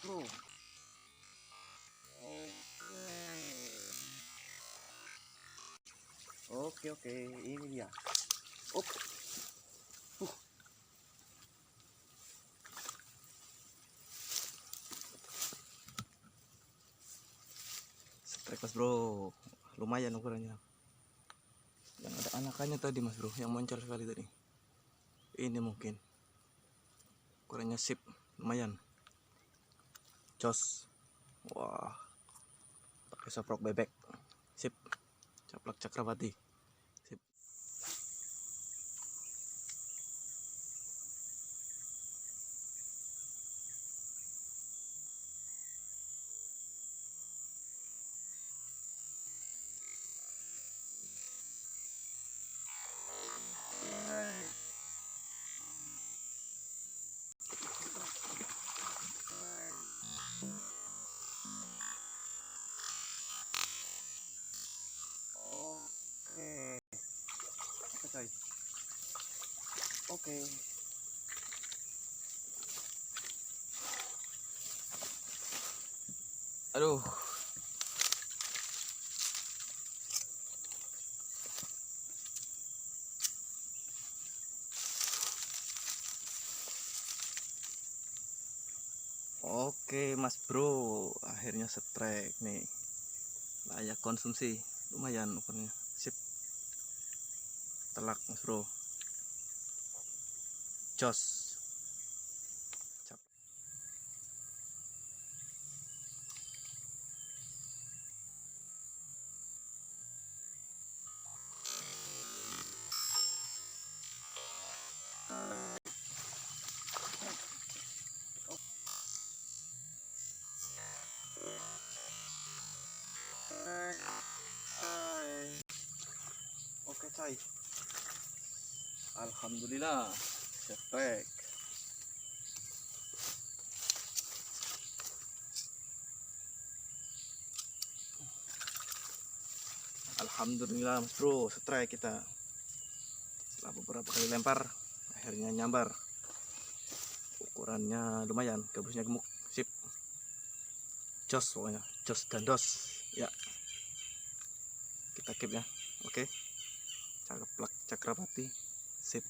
bro. Oke, ini dia. Op. Strike mas bro, lumayan ukurannya. Yang ada anakannya tadi mas bro, yang muncul sekali tadi. Ini mungkin ukurannya sip, lumayan. Jos. Wah, pakai soprok bebek. Sip. Caplak Cakrawati. Sip. Oke coy. Oke. Aduh. Oke mas bro, akhirnya strike nih, layak konsumsi, lumayan ukurannya. Sip. Telak mas bro. Jos. Cap. Oke coy, alhamdulillah strike. Alhamdulillah mas bro, strike kita. Setelah beberapa kali lempar, akhirnya nyambar. Ukurannya lumayan, gabusnya gemuk. Sip. Jos pokoknya, jos dan dos. Ya, kita keep ya. Oke. Caplak Cakrawati. Sip.